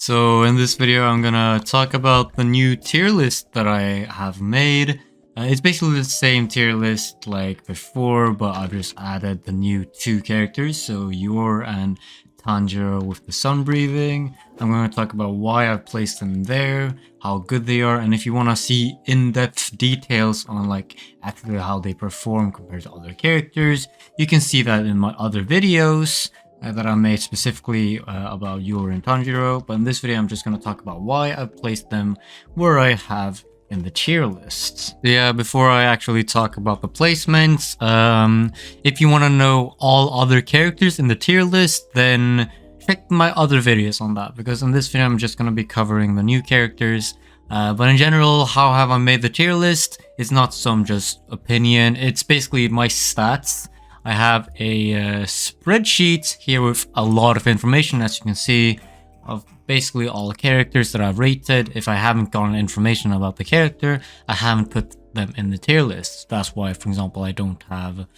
So in this video I'm gonna talk about the new tier list that I have made. It's basically the same tier list like before, but I've just added the new two characters, so Yor and Tanjiro with the sun breathing. I'm going to talk about why I've placed them there, how good they are, and if you want to see in-depth details on like actually how they perform compared to other characters, you can see that in my other videos that I made specifically about Yor and Tanjiro. But in this video I'm just going to talk about why I've placed them where I have in the tier lists. Yeah, before I actually talk about the placements, if you want to know all other characters in the tier list, then check my other videos on that, because in this video I'm just going to be covering the new characters. But in general, how have I made the tier list? It's not some just opinion, it's basically my stats. I have a spreadsheet here with a lot of information, as you can see, of basically all the characters that I've rated. If I haven't gotten information about the character, I haven't put them in the tier list. That's why, for example, I don't have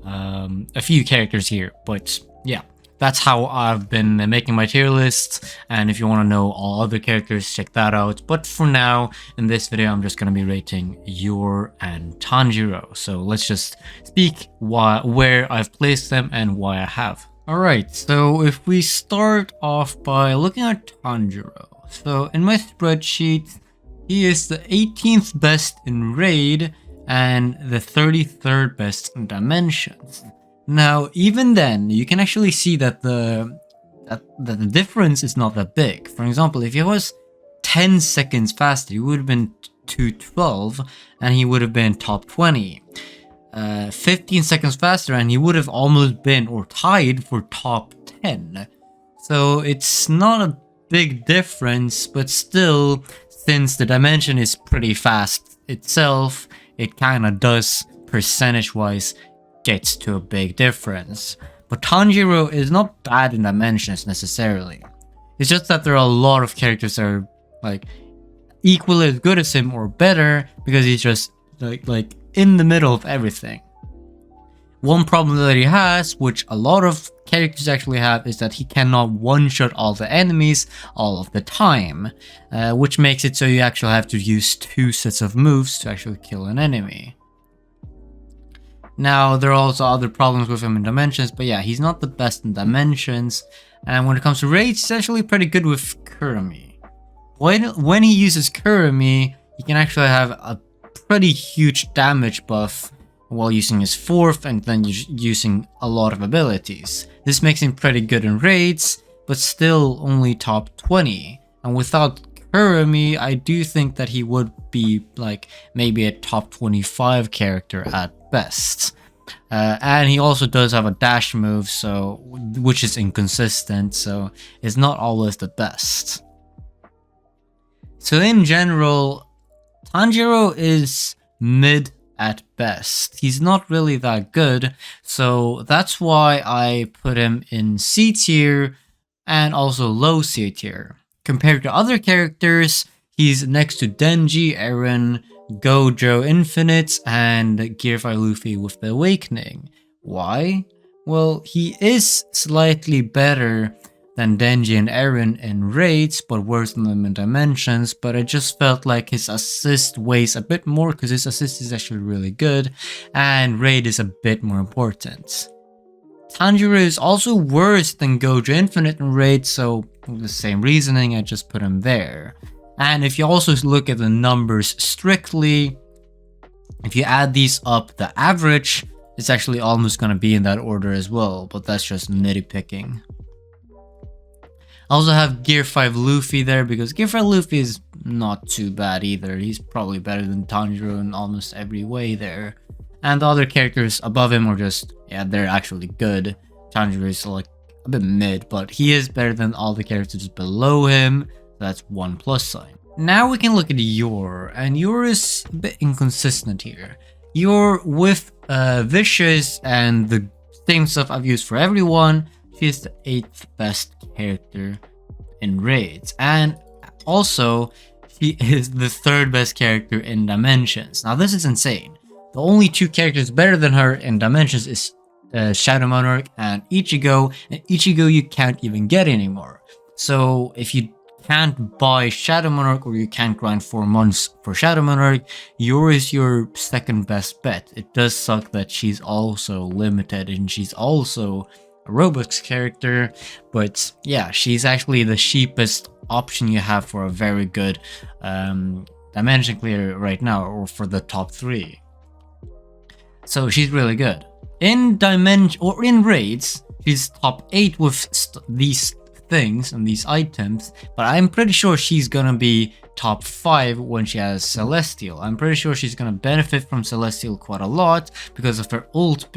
a few characters here. But yeah, that's how I've been making my tier list. And if you want to know all other characters, check that out. But for now, in this video, I'm just going to be rating Yor and Tanjiro. So let's just speak where I've placed them and why I have. Alright, so if we start off by looking at Tanjiro. So in my spreadsheet, he is the 18th best in raid and the 33rd best in dimensions. Now, even then, you can actually see that the difference is not that big. For example, if he was 10 seconds faster, he would have been 212 and he would have been top 20. 15 seconds faster and he would have almost been or tied for top 10. So it's not a big difference, but still, since the dimension is pretty fast itself, it kind of does percentage wise gets to a big difference. But Tanjiro is not bad in dimensions necessarily. It's just that there are a lot of characters that are like equally as good as him or better, because he's just like in the middle of everything. One problem that he has, which a lot of characters actually have, is that he cannot one-shot all the enemies all of the time, which makes it so you actually have to use two sets of moves to actually kill an enemy. Now, there are also other problems with him in dimensions, but yeah, he's not the best in dimensions. And when it comes to raids, he's actually pretty good with Kurumi. When he uses Kurumi, he can actually have a pretty huge damage buff while using his fourth and then using a lot of abilities. This makes him pretty good in raids, but still only top 20. And without Kurumi, I do think that he would be like maybe a top 25 character at best. And he also does have a dash move, so which is inconsistent, so it's not always the best. So in general, Tanjiro is mid at best. He's not really that good, so that's why I put him in C tier and also low C tier. Compared to other characters, he's next to Denji, Eren, Gojo Infinite, and Gear 5 Luffy with the Awakening. Why? Well, he is slightly better than Denji and Eren in raids, but worse than them in dimensions. But I just felt like his assist weighs a bit more, because his assist is actually really good, and raid is a bit more important. Tanjiro is also worse than Gojo Infinite in raid, so the same reasoning, I just put him there. And if you also look at the numbers strictly, if you add these up, the average is actually almost going to be in that order as well, but that's just nitpicking. I also have Gear 5 Luffy there, because Gear 5 Luffy is not too bad either. He's probably better than Tanjiro in almost every way there. And the other characters above him are just, yeah, they're actually good. Tanjiro is like a bit mid, but he is better than all the characters below him. So that's one plus sign. Now we can look at Yor, and Yor is a bit inconsistent here. Yor with Vicious and the same stuff I've used for everyone, she is the 8th best character in raids, and also she is the 3rd best character in dimensions. Now this is insane. The only two characters better than her in dimensions is Shadow Monarch and Ichigo you can't even get anymore. So if you can't buy Shadow Monarch or you can't grind 4 months for Shadow Monarch, Yor is your second best bet. It does suck that she's also limited and she's also a Roblox character, but yeah, she's actually the cheapest option you have for a very good dimension clear right now, or for the top 3. So she's really good. In dimension or in raids, she's top 8 with these things and these items, but I'm pretty sure she's gonna be top 5 when she has Celestial. I'm pretty sure she's gonna benefit from Celestial quite a lot because of her ult,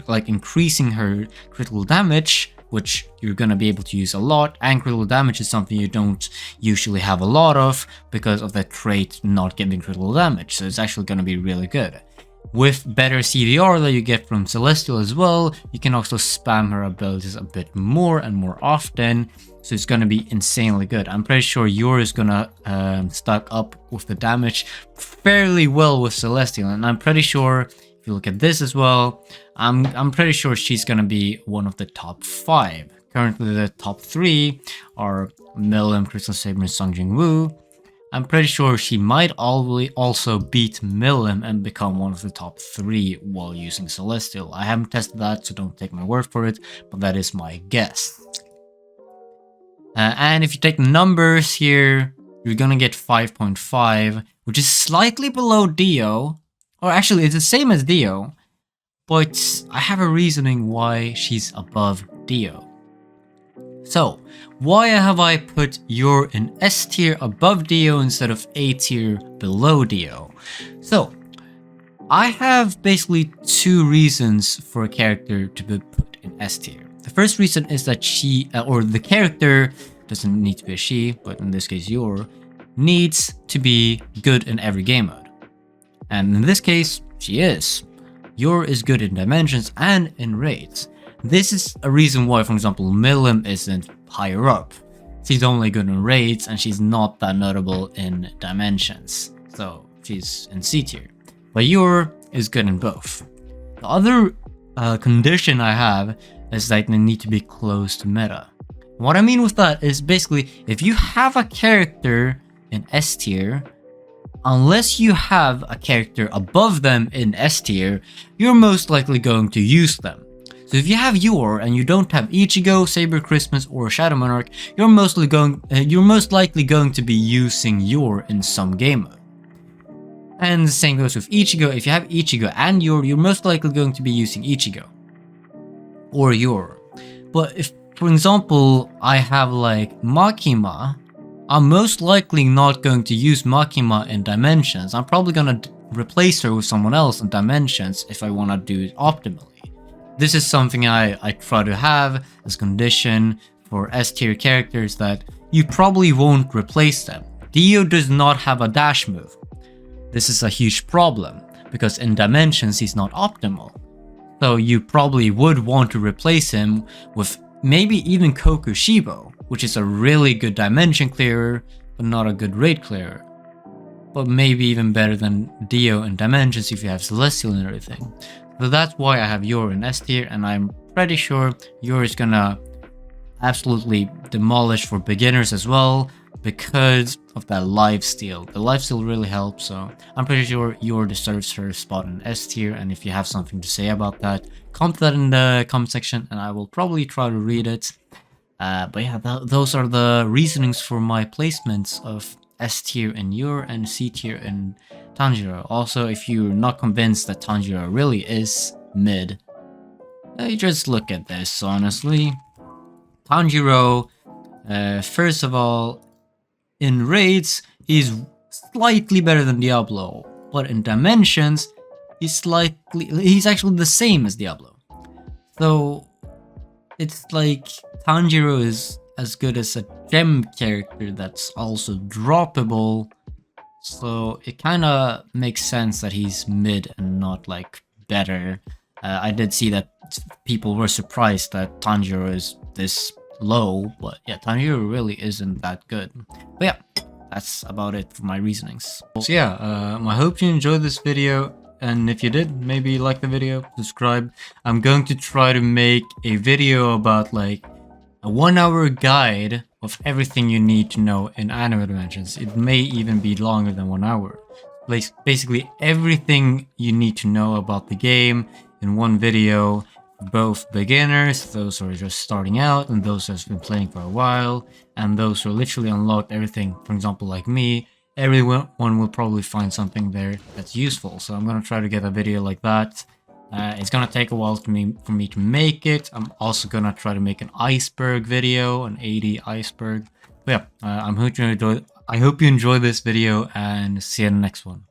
like increasing her critical damage, which you're gonna be able to use a lot, and critical damage is something you don't usually have a lot of because of that trait not giving critical damage, so it's actually gonna be really good. With better CDR that you get from Celestial as well, you can also spam her abilities a bit more and more often, so it's going to be insanely good. I'm pretty sure Yor is going to stack up with the damage fairly well with Celestial, and I'm pretty sure if you look at this as well, I'm pretty sure she's going to be one of the top 5. Currently the top 3 are Milim, Crystal Saber, and Sung Jin Woo. I'm pretty sure she might also beat Milim and become one of the top 3 while using Celestial. I haven't tested that, so don't take my word for it, but that is my guess. And if you take the numbers here, you're gonna get 5.5, which is slightly below Dio. Or actually, it's the same as Dio, but I have a reasoning why she's above Dio. So, why have I put Yor in S tier above Dio instead of A tier below Dio? So, I have basically 2 reasons for a character to be put in S tier. The first reason is that she, or the character, doesn't need to be a she, but in this case Yor, needs to be good in every game mode. And in this case, she is. Yor is good in dimensions and in raids. This is a reason why, for example, Milim isn't higher up. She's only good in raids and she's not that notable in dimensions. So she's in C tier. But Yor is good in both. The other condition I have is that they need to be close to meta. What I mean with that is basically if you have a character in S tier, unless you have a character above them in S tier, you're most likely going to use them. So if you have Yor and you don't have Ichigo, Saber Christmas, or Shadow Monarch, you're most likely going to be using Yor in some game mode. And the same goes with Ichigo. If you have Ichigo and Yor, you're most likely going to be using Ichigo or Yor. But if, for example, I have like Makima, I'm most likely not going to use Makima in dimensions. I'm probably gonna replace her with someone else in dimensions if I want to do it optimally. This is something I try to have as condition for S tier characters, that you probably won't replace them. Dio does not have a dash move. This is a huge problem because in dimensions he's not optimal. So you probably would want to replace him with maybe even Kokushibo, which is a really good dimension clearer but not a good raid clearer. But maybe even better than Dio in dimensions if you have Celestial and everything. So that's why I have Yor in S tier, and I'm pretty sure Yor is gonna absolutely demolish for beginners as well because of that lifesteal. The lifesteal really helps, so I'm pretty sure Yor deserves her spot in S tier, and if you have something to say about that, comment that in the comment section and I will probably try to read it. But yeah, those are the reasonings for my placements of S tier in Yor and C tier in Tanjiro. Also, if you're not convinced that Tanjiro really is mid, you just look at this honestly. Tanjiro, first of all, in raids, he's slightly better than Diablo, but in dimensions, he's actually the same as Diablo. So it's like Tanjiro is as good as a gem character that's also droppable, so it kind of makes sense that he's mid and not like better. I did see that people were surprised that Tanjiro is this low, but yeah, Tanjiro really isn't that good. But yeah, that's about it for my reasonings. So yeah, I hope you enjoyed this video, and if you did, maybe like the video, subscribe. I'm going to try to make a video about like a 1 hour guide of everything you need to know in Animal Dimensions. It may even be longer than 1 hour. Basically everything you need to know about the game in one video, both beginners, those who are just starting out, and those who have been playing for a while, and those who literally unlocked everything, for example like me. Everyone will probably find something there that's useful, so I'm gonna try to get a video like that. It's gonna take a while for me to make it. I'm also gonna try to make an iceberg video, an 80 iceberg. But yeah, I hope you enjoy this video, and see you in the next one.